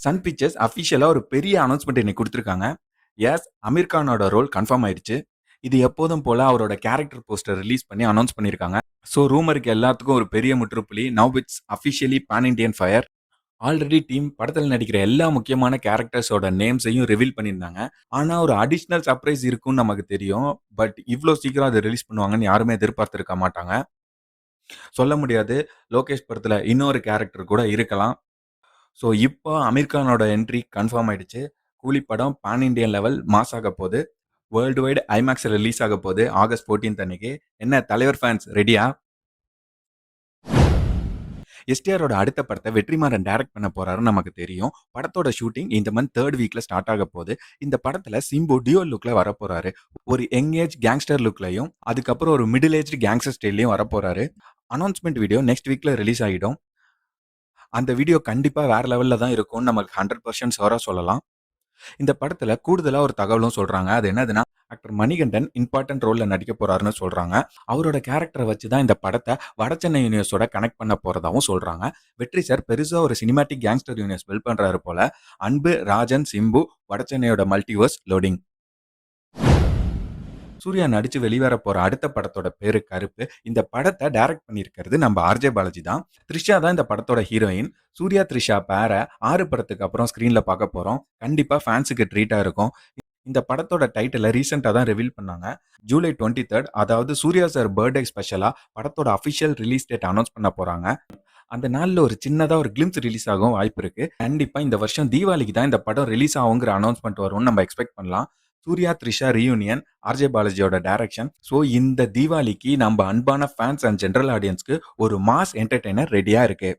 Sun pictures அஃபிஷியலா ஒரு பெரிய announcement இன்னைக்கு குடுத்துருக்காங்க. எஸ், அமீர் கானோட ரோல் கன்ஃபார்ம் ஆயிடுச்சு. இது எப்போதும் போல அவரோட கேரக்டர் போஸ்டர் ரிலீஸ் பண்ணி அனௌன்ஸ் பண்ணியிருக்காங்க. ஸோ ரூமருக்கு எல்லாத்துக்கும் ஒரு பெரிய முற்றுப்புள்ளி. Now it's officially pan Indian fire. Already team படத்துல நடிக்கிற எல்லா முக்கியமான கேரக்டர்ஸோட நேம்ஸையும் ரிவீல் பண்ணியிருந்தாங்க. ஆனா ஒரு அடிஷனல் சர்ப்ரைஸ் இருக்கும்னு நமக்கு தெரியும். பட் இவ்ளோ சீக்கிரம் அத ரிலீஸ் பண்ணுவாங்கன்னு யாருமே எதிர்பார்த்திருக்க மாட்டாங்க. சொல்ல முடியாது. லோகேஷ் படத்துல இன்னொரு கேரக்டர் கூட இருக்கலாம். ஸோ இப்போ அமீர் கானோட என்ட்ரி கன்ஃபார்ம் ஆயிடுச்சு. கூலி படம் பான் இண்டியன் லெவல் மாஸ் ஆக போகுது. வேர்ல்டு வைடு ஐமேக்ஸ்ல ரிலீஸ் ஆக போகுது ஆகஸ்ட் 14 அன்னைக்கு. என்ன தலைவர் ஃபேன்ஸ் ரெடியா? எஸ்டிஆரோட அடுத்த படத்தை வெற்றிமாறன் டைரக்ட் பண்ண போறாருன்னு நமக்கு தெரியும். படத்தோட ஷூட்டிங் இந்த மந்த் 3rd வீக்ல ஸ்டார்ட் ஆக போகுது. இந்த படத்துல சிம்பு டியூவல் லுக்ல வரப்போறாரு. ஒரு யங் ஏஜ் கேங்ஸ்டர் லுக்லயும் அதுக்கப்புறம் ஒரு மிடில் ஏஜ் கேங்ஸ்டர் ஸ்டைல்லயும் வரப்போறாரு. அனௌன்ஸ்மெண்ட் வீடியோ நெக்ஸ்ட் வீக்ல ரிலீஸ் ஆகிடும். அந்த வீடியோ கண்டிப்பா வேற லெவல்ல தான் இருக்கும்னு நமக்கு 100% ஷுவரா சொல்லலாம். இந்த படத்துல கூடுதலா ஒரு தகவலும் சொல்றாங்க. அது என்னதுன்னா, ஆக்டர் மணிகண்டன் இம்பார்ட்டன்ட் ரோல்ல நடிக்க போறாருன்னு சொல்றாங்க. அவரோட கேரக்டரை வச்சு தான் இந்த படத்தை வடசென்னை யூனிவர்ஸோட கனெக்ட் பண்ண போறதாவும் சொல்றாங்க. வெற்றி சார் பெருசா ஒரு சினிமாட்டிக் கேங்ஸ்டர் யூனிவர்ஸ் பில்ட் பண்றாரு போல. அன்பு, ராஜன், சிம்பு, வடசென்னையோட மல்டிவர்ஸ் லோடிங். சூர்யா நடிச்சு வெளிவர போற அடுத்த படத்தோட பேரு கருப்பு. இந்த படத்தை டைரக்ட் பண்ணியிருக்கிறது நம்ம ஆர்ஜே பாலாஜி தான். த்ரிஷா தான் இந்த படத்தோட ஹீரோயின். சூர்யா த்ரிஷா பேர 6 படத்துக்கு அப்புறம் ஸ்கிரீன்ல பார்க்க போறோம். கண்டிப்பா ஃபேன்ஸுக்கு ட்ரீட்டா இருக்கும். இந்த படத்தோட டைட்டிலை ரீசெண்டா தான் ரிவீல் பண்ணாங்க. ஜூலை 23, அதாவது சூர்யா சார் பர்த்டே ஸ்பெஷலா படத்தோட அபிஷியல் ரிலீஸ் டேட் அனௌன்ஸ் பண்ண போறாங்க. அந்த நாள்ல ஒரு சின்னதா ஒரு கிளிம்ஸ் ரிலீஸ் ஆகும் வாய்ப்பு இருக்கு. கண்டிப்பா இந்த வருஷம் தீபாவளிக்கு தான் இந்த படம் ரிலீஸ் ஆகுங்கிற அனௌன்ஸ்மெண்ட் வரும்னு நம்ம எக்ஸ்பெக்ட் பண்ணலாம். சூர்யா த்ரிஷா ரீயூனியன், ஆர்ஜே பாலாஜியோட டைரக்ஷன். ஸோ இந்த தீபாவளிக்கு நம்ம அன்பான ஃபேன்ஸ் அண்ட் ஜெனரல் ஆடியன்ஸ்க்கு ஒரு மாஸ் என்டர்டெய்னர் ரெடியா இருக்கு.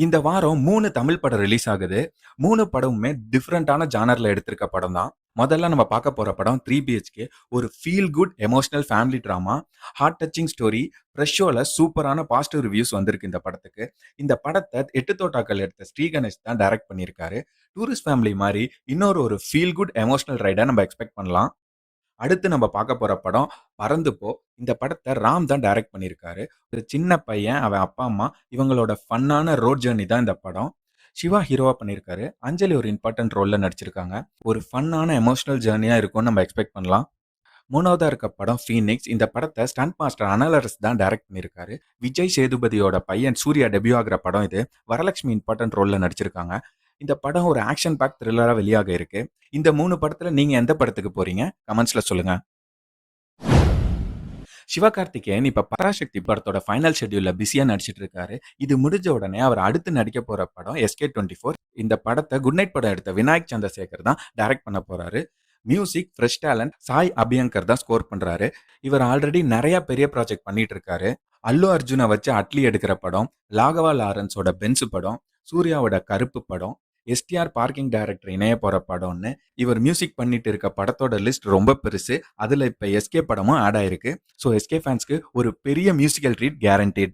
இந்த வாரம் 3 தமிழ் படம் ரிலீஸ் ஆகுது. 3 படமுமே டிஃப்ரெண்டான ஜானர்ல எடுத்திருக்க படம் தான். முதல்ல நம்ம பார்க்க போற படம் 3 BHK. ஒரு feel good emotional family drama, heart touching story. Fresh ஷோல சூப்பரான பாசிட்டிவ் ரிவ்யூஸ் வந்திருக்கு இந்த படத்துக்கு. இந்த படத்தை 8 தோட்டாக்கள் எடுத்த ஸ்ரீ கணேஷ் தான் டைரக்ட் பண்ணியிருக்காரு. டூரிஸ்ட் ஃபேமிலி மாதிரி இன்னொரு ஃபீல் குட் எமோஷனல் ரைடை நம்ம எக்ஸ்பெக்ட் பண்ணலாம். அடுத்து நம்ம பார்க்க போற படம் பறந்து போ. இந்த படத்தை ராம் தான் டைரக்ட் பண்ணியிருக்காரு. ஒரு சின்ன பையன், அவன் அப்பா அம்மா, இவங்களோட ஃபன்னான ரோட் ஜர்னி தான் இந்த படம். சிவா ஹீரோவா பண்ணியிருக்காரு. அஞ்சலி ஒரு இம்பார்ட்டன்ட் ரோல்ல நடிச்சிருக்காங்க. ஒரு ஃபன்னான எமோஷனல் ஜர்னியா இருக்கும்னு நம்ம எக்ஸ்பெக்ட் பண்ணலாம். மூணாவதா இருக்க படம் ஃபீனிக்ஸ். இந்த படத்தை ஸ்டண்ட் மாஸ்டர் அனலரஸ் தான் டைரக்ட் பண்ணியிருக்காரு. விஜய் சேதுபதியோட பையன் சூர்யா டெபியூ ஆகிற படம் இது. வரலட்சுமி இம்பார்ட்டன்ட் ரோல்ல நடிச்சிருக்காங்க. இந்த படம் ஒரு ஆக்ஷன் பேக் த்ரில்லரா வெளியாக இருக்கு. இந்த 3 படத்துல நீங்க எந்த படத்துக்கு போறீங்க? கமெண்ட்ஸ்ல சொல்லுங்க. சிவகார்த்திகேயன் இப்ப பராசக்தி படத்தோட ஃபைனல் ஷெட்யூல்ல பிஸியா நடிச்சிட்டு இருக்காரு. இது முடிஞ்ச உடனே அவர் அடுத்து நடிக்க போற படம் SK24. இந்த படத்தை குட் நைட் படம் எடுத்த விநாயக் சந்திரசேகர் தான் டைரக்ட் பண்ண போறாரு. Music fresh talent Sai Abhyankar தான் ஸ்கோர் பண்றாரு. இவர் ஆல்ரெடி நிறைய பெரிய ப்ராஜெக்ட் பண்ணிட்டு இருக்காரு. அல்லு அர்ஜுனை வச்சு அட்லி எடுக்கிற படம், லாகவா லாரன்ஸோட பென்ஸ் படம், சூர்யாவோட கருப்பு படம், STR பார்க்கிங் டைரக்டர் இணைய போற படம்னு இவர் மியூசிக் பண்ணிட்டு இருக்க படத்தோட லிஸ்ட் ரொம்ப பெருசு. அதுல இப்ப SK படமும் ஆட் ஆயிருக்கு. ஸோ SK ஃபேன்ஸ்க்கு ஒரு பெரிய musical treat guaranteed.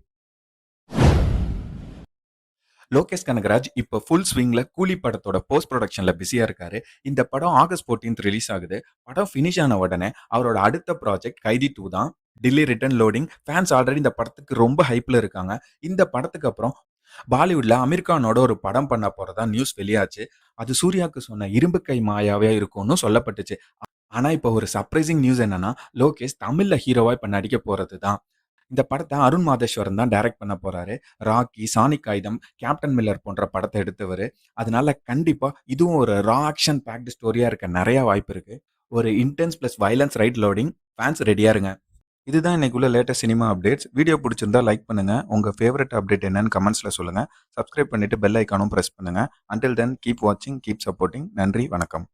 Lokesh Kanagaraj இப்ப ஃபுல் ஸ்விங்ல கூலி படத்தோட போஸ்ட் ப்ரொடக்ஷன்ல பிஸியா இருக்காரு. இந்த படம் ஆகஸ்ட் 14 ரிலீஸ் ஆகுது. படம் ஃபினிஷ் ஆன உடனே அவரோட அடுத்த ப்ராஜெக்ட் கைதி 2 தான். Delhi return loading. Fans already இந்த படத்துக்கு ரொம்ப ஹைப்ல இருக்காங்க. இந்த படத்துக்கு அப்புறம் பாலிவுட்ல அமீர் கானோட ஒரு படம் பண்ண போறதா நியூஸ் வெளியாச்சு. அது சூர்யாவுக்கு சொன்ன இரும்பு கை மாயாவே இருக்கும்னு சொல்லப்பட்டுச்சு. ஆனா இப்ப ஒரு சர்ப்ரைசிங் நியூஸ் என்னன்னா, லோகேஷ் தமிழ்ல ஹீரோவா இப்ப நடிக்க போறது தான். இந்த படத்தை அருண் மாதேஸ்வரன் தான் டைரக்ட் பண்ண போறாரு. ராக்கி, சானிக் ஆயுதம், கேப்டன் மில்லர் போன்ற படத்தை எடுத்தவர். அதனால கண்டிப்பா இதுவும் ஒரு ரா ஆக்ஷன் பேக்டு ஸ்டோரியா இருக்க நிறைய வாய்ப்பு இருக்கு. ஒரு intense plus violence right loading. Fans ரெடியா இருங்க. இதுதான் இன்னைக்குள்ள லேட்டஸ்ட் சினிமா அப்டேட்ஸ். வீடியோ பிடிச்சிருந்தா லைக் பண்ணுங்க. உங்க ஃபேவரட் அப்டேட் என்னன்னு கமெண்ட்ஸ்ல சொல்லுங்க. சப்ஸ்கிரைப் பண்ணிட்டு பெல் ஐக்கானும் பிரஸ் பண்ணுங்க. அன்டில் தென் கீப் வாட்சிங், கீப் சப்போர்ட்டிங். நன்றி, வணக்கம்.